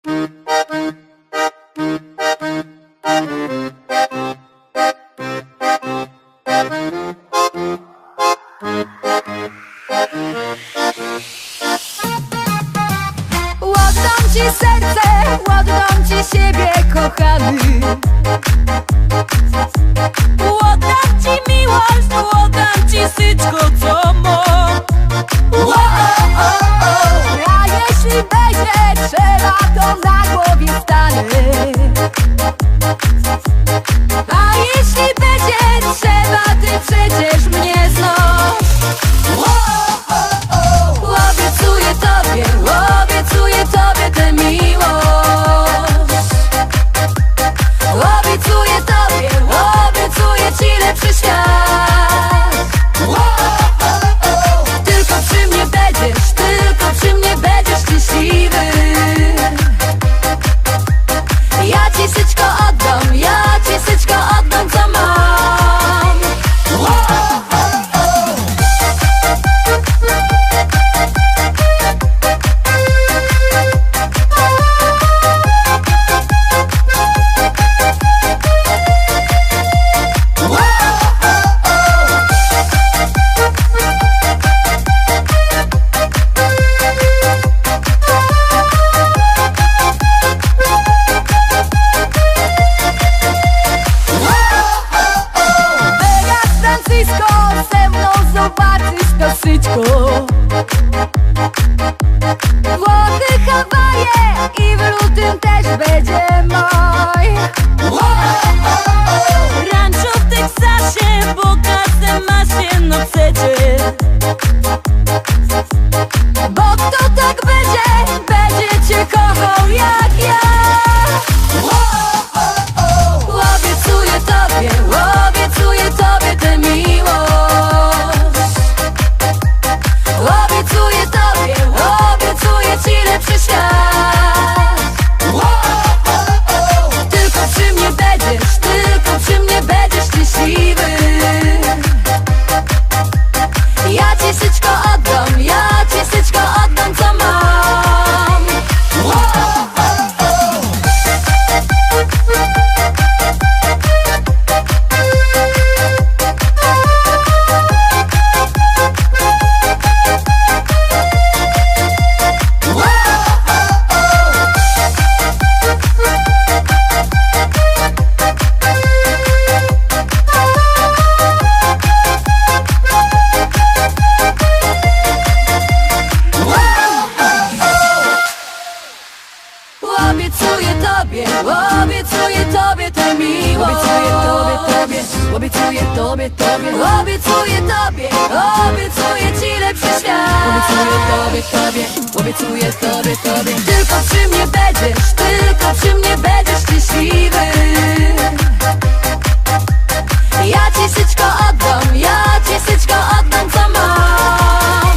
Oddam ci serce, oddam ci siebie, kochany. Oddam ci miłość, oddam ci wszystko, co mam. A jeśli będzie trzeba, to na głowie stanę. A jeśli będzie trzeba, ty przecież mnie znasz. Obiecuję tobie tę miłość. Obiecuję ci lepszy świat. Tylko przy mnie będziesz szczęśliwy. Ja ci wszystko oddam, co mam. Ze mną zobaczysz to wszystko. Włochy, Hawaje i w lutym też będzie maj. Rancho w Teksasie, bo każdy ma się no przecież. Bo kto tak będzie cię kochał jak ja. Obiecuję tobie tę miłość. Obiecuję ci lepszy świat. Tylko przy mnie będziesz szczęśliwy. Ja ci wszystko oddam, co mam. Obiecuję tobie tę miłość. Obiecuję ci lepszy świat. Obiecuję tobie. Tylko przy mnie będziesz szczęśliwy. Ja ci wszystko oddam, co mam.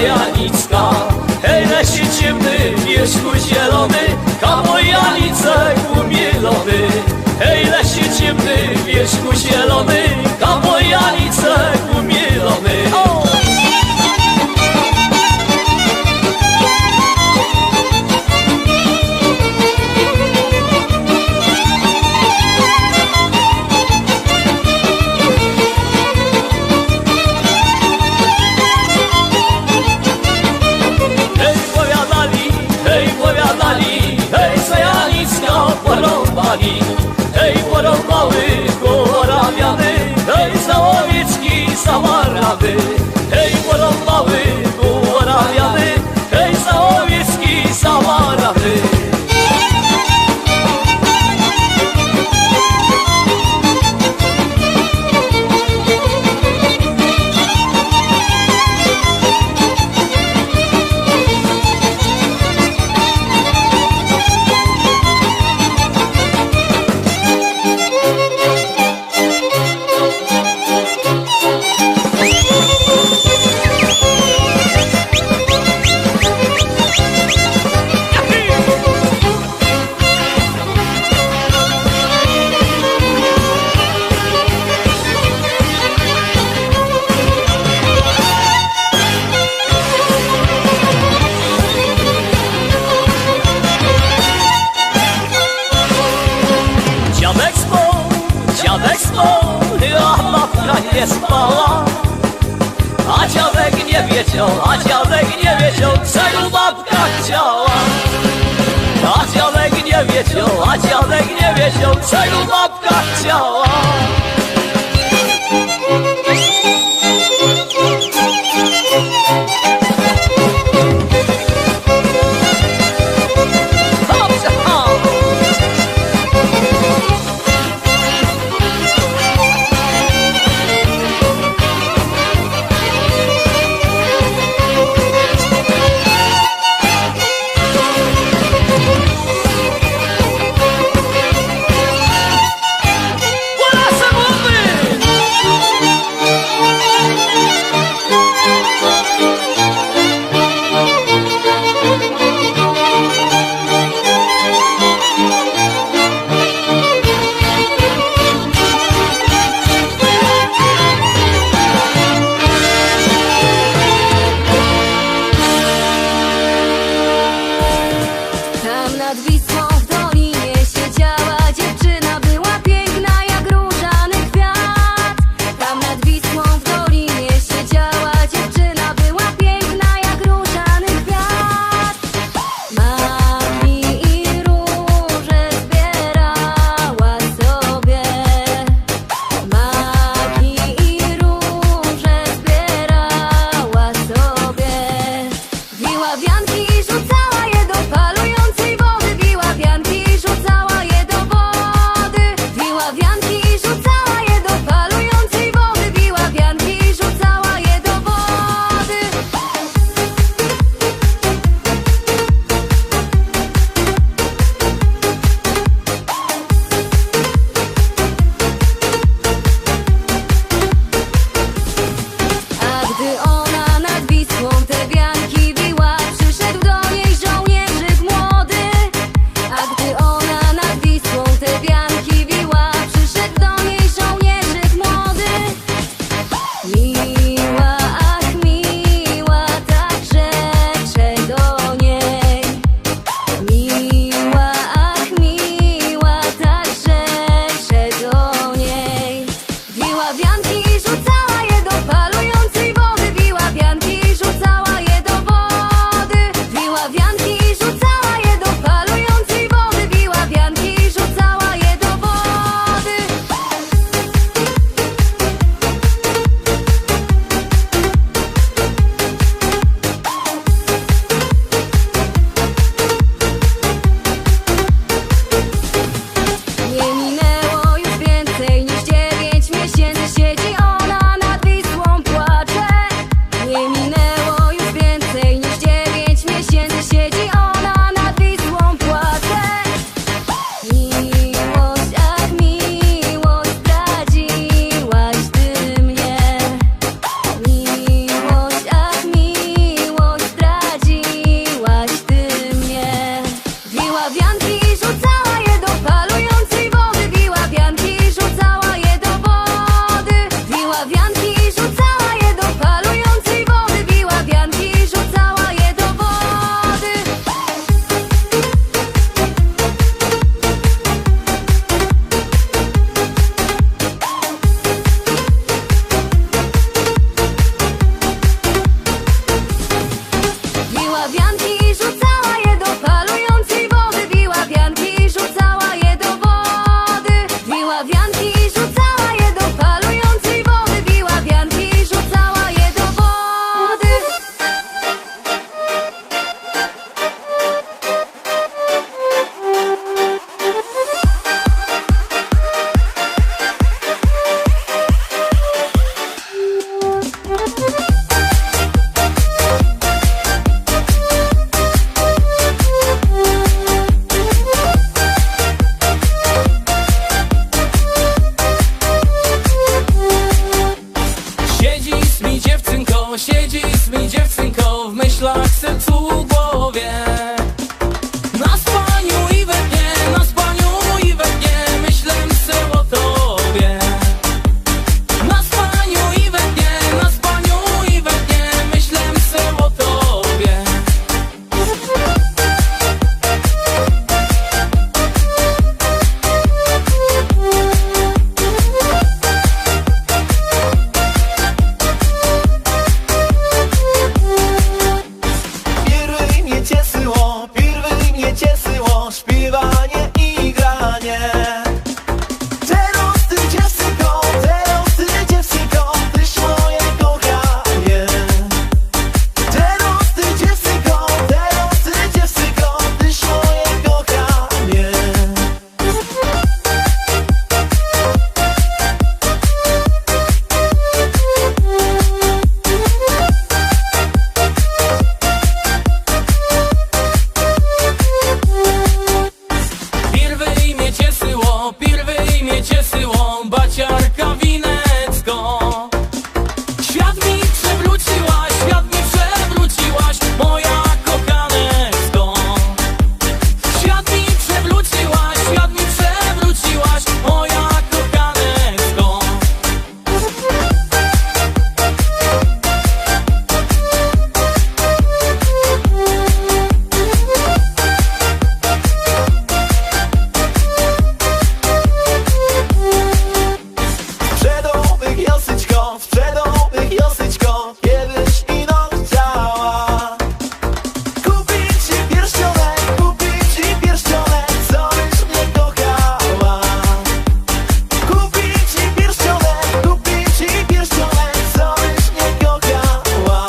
Janicka. Hej, lesie ciemny, wierzchu zielony, kawo Janicek umilony. Hej, lesie ciemny, wierzchu zielony, kawo Janicek umilony. Hej, porąbały Orawiany, hej, Załowiecki, Zawarawy. Hej, porąbały Orawiany, hej, Załowiecki, Zawarawy. Dziadek spał, a babka nie spała. A dziadek nie wiedział, czego babka chciała. A dziadek nie wiedział, czego babka chciała. Siedzisz mi dziewczynko, siedzisz mi dziewczynko, w myślach, sercu, głowie. Na spaniu i we dnie, na spaniu i we dnie, myślę se o tobie. Na spaniu i we dnie, na spaniu i we dnie, myślę se o tobie. Pierwej mnie cieszyło śpiewanie i granie. Teraz ty dziewczynko, tyś moje kochanie. Teraz ty dziewczynko, tyś moje kochanie. Pierwej mnie cieszyło, baciarka winecko. Świat mi przewróciłaś, moja kochanecko. Świat mi przewróciłaś, moja kochanecko. Sprzedowych Josyczko, kiedyś ino chciała kupić ci pierścionek, co byś mnie kochała. Kupić ci pierścionek, co byś mnie kochała.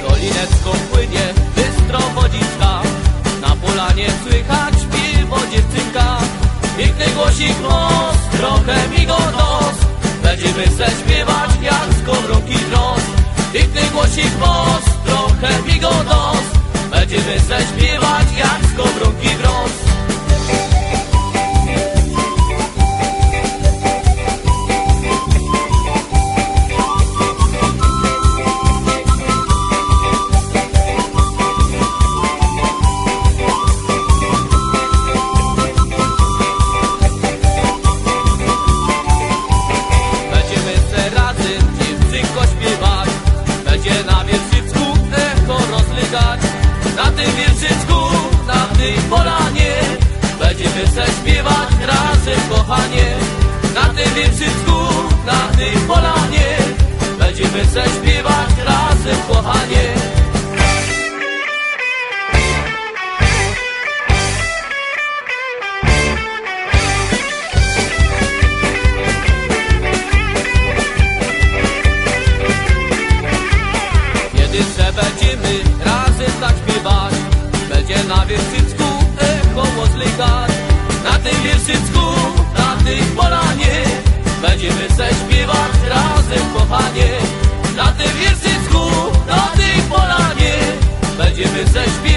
Dolinecką płynie bystro wodziczka, na polanie słychać śpiewo dziewczynka. Piękny głosik nos, trochę migodos, będziemy se śpiewać jak skowronki dros. Piękny głosik nos, trochę migodos, będziemy se śpiewać jak skowronki dros. Będziemy se razem dziewczynko śpiewać, będzie na wierszycku echo rozlegać. Na tym wierszycku, na tej polanie, będziemy se śpiewać razem kochanie. Na tym wierszycku, na tej polanie, będziemy se śpiewać razem kochanie. Kiedy se będziemy razem tak śpiewać, będzie na wierszycku echo rozlegać. Na tym wierszycku, na tej polanie, będziemy se śpiewać razem kochanie. Na tym wierszycku, na tej polanie, będziemy se śpiewać